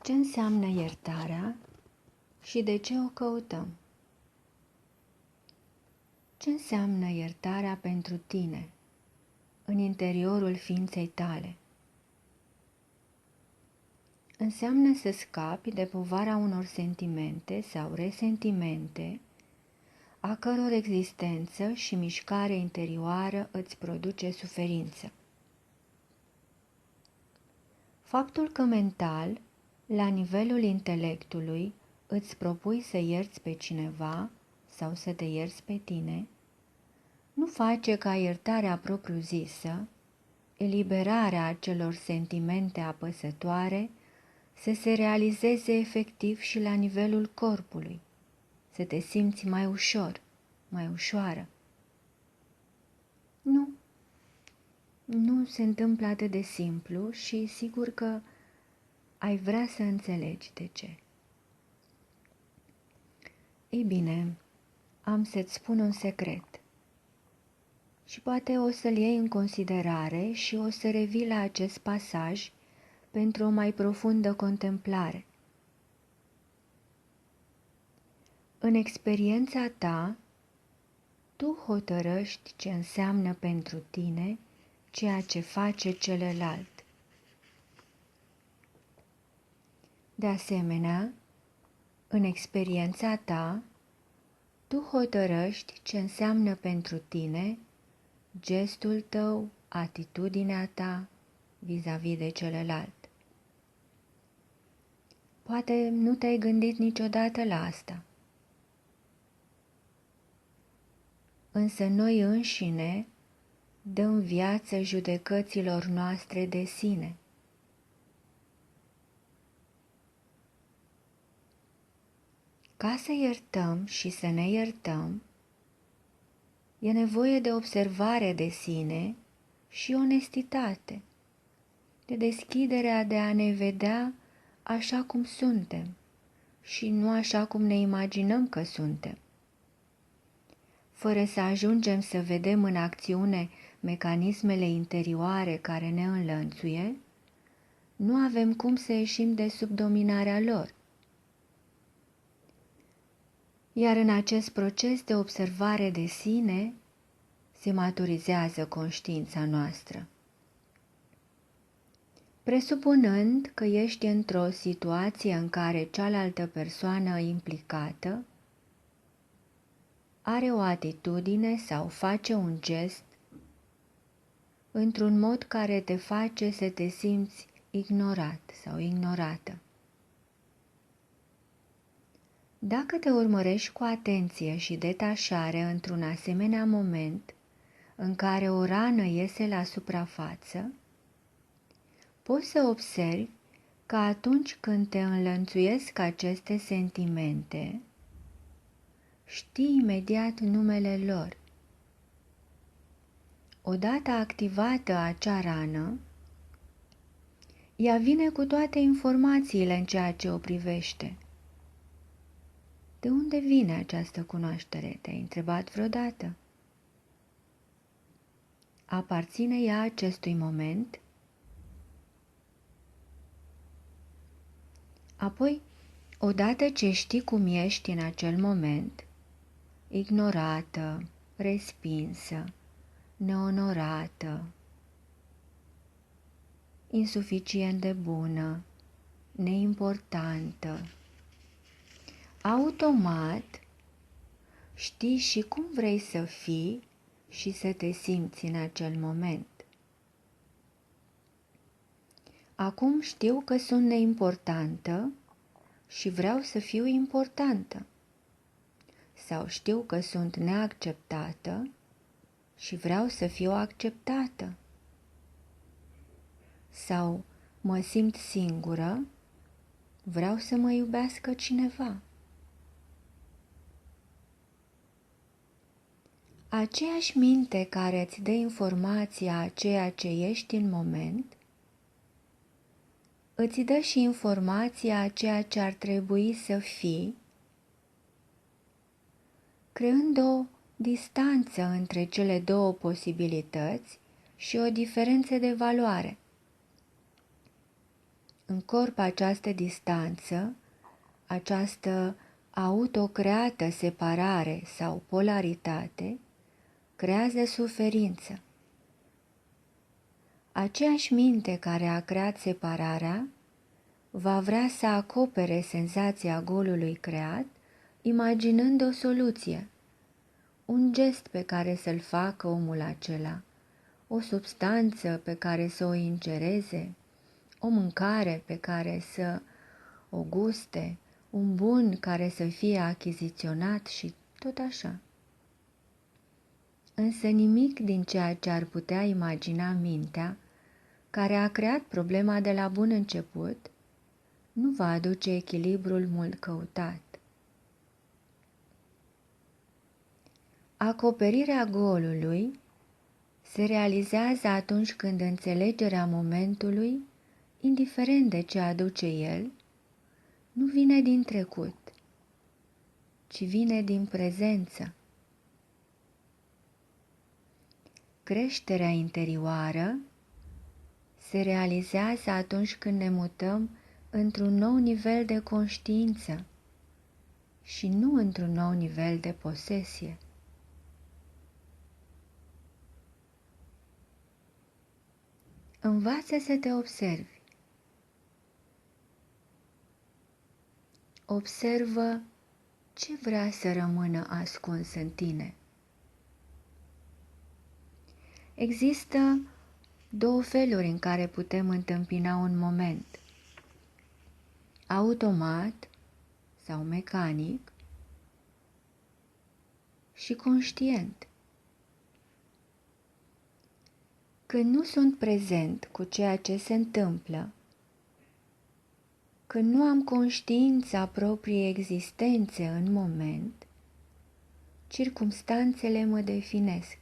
Ce înseamnă iertarea și de ce o căutăm? Ce înseamnă iertarea pentru tine, în interiorul ființei tale? Înseamnă să scapi de povara unor sentimente sau resentimente, a căror existență și mișcare interioară îți produce suferință. Faptul că mental, la nivelul intelectului, îți propui să ierți pe cineva sau să te ierți pe tine, nu face ca iertarea propriu-zisă, eliberarea acelor sentimente apăsătoare, să se realizeze efectiv și la nivelul corpului, să te simți mai ușor, mai ușoară. Nu se întâmplă atât de simplu și sigur că ai vrea să înțelegi de ce. Ei bine, am să-ți spun un secret și poate o să-l iei în considerare și o să revii la acest pasaj pentru o mai profundă contemplare. În experiența ta, tu hotărăști ce înseamnă pentru tine ceea ce face celălalt. De asemenea, în experiența ta, tu hotărăști ce înseamnă pentru tine gestul tău, atitudinea ta vis-a-vis de celălalt. Poate nu te-ai gândit niciodată la asta. Însă noi înșine dăm viață judecăților noastre de sine. Ca să iertăm și să ne iertăm, e nevoie de observare de sine și onestitate, de deschiderea de a ne vedea așa cum suntem și nu așa cum ne imaginăm că suntem. Fără să ajungem să vedem în acțiune mecanismele interioare care ne înlănțuie, nu avem cum să ieșim de sub dominarea lor. Iar în acest proces de observare de sine se maturizează conștiința noastră. Presupunând că ești într-o situație în care cealaltă persoană implicată are o atitudine sau face un gest într-un mod care te face să te simți ignorat sau ignorată. Dacă te urmărești cu atenție și detașare într-un asemenea moment în care o rană iese la suprafață, poți să observi că atunci când te înlănțuiesc aceste sentimente, știi imediat numele lor. Odată activată acea rană, ea vine cu toate informațiile în ceea ce o privește. De unde vine această cunoaștere? Te-ai întrebat vreodată? Aparține ea acestui moment? Apoi, odată ce știi cum ești în acel moment, ignorată, respinsă, neonorată, insuficient de bună, neimportantă, automat știi și cum vrei să fii și să te simți în acel moment. Acum știu că sunt neimportantă și vreau să fiu importantă. Sau știu că sunt neacceptată și vreau să fiu acceptată. Sau mă simt singură, vreau să mă iubească cineva. Aceeași minte care îți dă informația a ceea ce ești în moment, îți dă și informația a ceea ce ar trebui să fii, creând o distanță între cele două posibilități și o diferență de valoare. În corp această distanță, această autocreată separare sau polaritate, creează suferință. Aceeași minte care a creat separarea va vrea să acopere senzația golului creat, imaginând o soluție, un gest pe care să-l facă omul acela, o substanță pe care să o ingereze, o mâncare pe care să o guste, un bun care să fie achiziționat și tot așa. Însă nimic din ceea ce ar putea imagina mintea, care a creat problema de la bun început, nu va aduce echilibrul mult căutat. Acoperirea golului se realizează atunci când înțelegerea momentului, indiferent de ce aduce el, nu vine din trecut, ci vine din prezență. Creșterea interioară se realizează atunci când ne mutăm într-un nou nivel de conștiință și nu într-un nou nivel de posesie. Învață să te observi. Observă ce vrea să rămână ascuns în tine. Există două feluri în care putem întâmpina un moment: automat sau mecanic și conștient. Când nu sunt prezent cu ceea ce se întâmplă, când nu am conștiința propriei existențe în moment, circumstanțele mă definesc.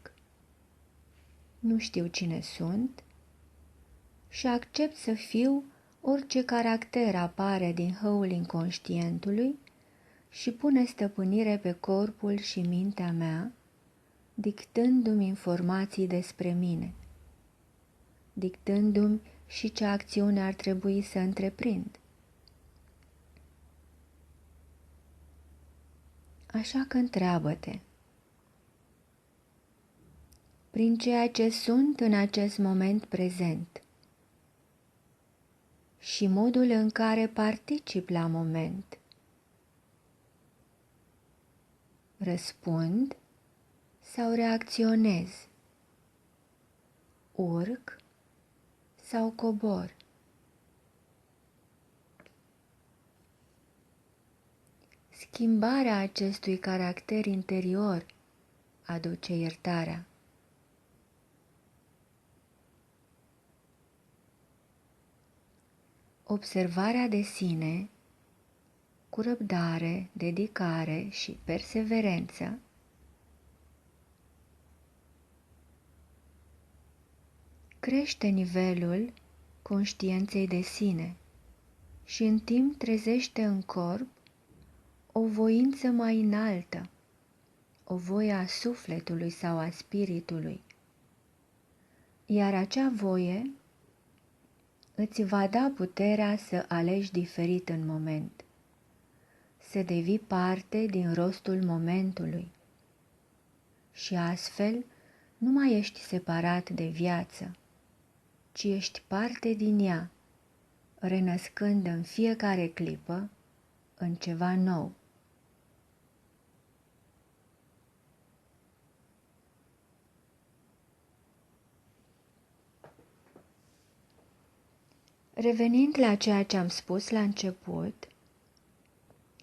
Nu știu cine sunt și accept să fiu orice caracter apare din hăul inconștientului și pune stăpânire pe corpul și mintea mea, dictându-mi informații despre mine, dictându-mi și ce acțiune ar trebui să întreprind. Așa că întreabă-te, prin ceea ce sunt în acest moment prezent și modul în care particip la moment, răspund sau reacționez, urc sau cobor. Schimbarea acestui caracter interior aduce iertarea. Observarea de sine, cu răbdare, dedicare și perseverență, crește nivelul conștiinței de sine și în timp trezește în corp o voință mai înaltă, o voie a sufletului sau a spiritului, iar acea voie îți va da puterea să alegi diferit în moment, să devii parte din rostul momentului și astfel nu mai ești separat de viață, ci ești parte din ea, renăscând în fiecare clipă în ceva nou. Revenind la ceea ce am spus la început,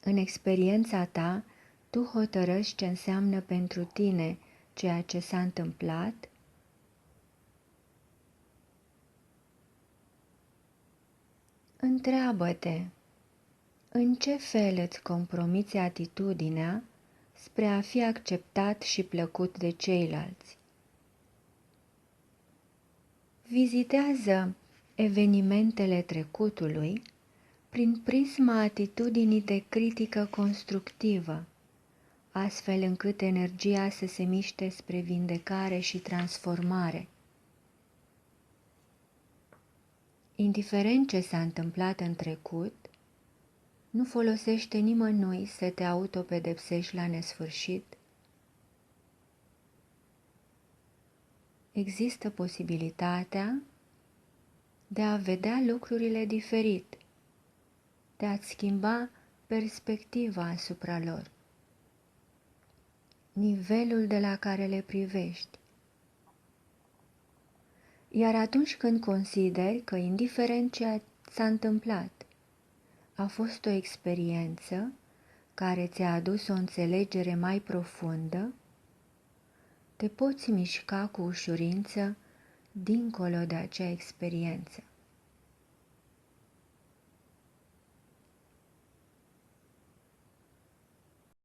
în experiența ta, tu hotărăști ce înseamnă pentru tine ceea ce s-a întâmplat. Întreabă-te, în ce fel îți compromiți atitudinea spre a fi acceptat și plăcut de ceilalți? Vizitează evenimentele trecutului prin prisma atitudinii de critică constructivă, astfel încât energia să se miște spre vindecare și transformare. Indiferent ce s-a întâmplat în trecut, nu folosește nimănui să te autopedepsești la nesfârșit. Există posibilitatea de a vedea lucrurile diferit, de a-ți schimba perspectiva asupra lor, nivelul de la care le privești. Iar atunci când consideri că, indiferent ce s-a întâmplat, a fost o experiență care ți-a adus o înțelegere mai profundă, te poți mișca cu ușurință dincolo de acea experiență.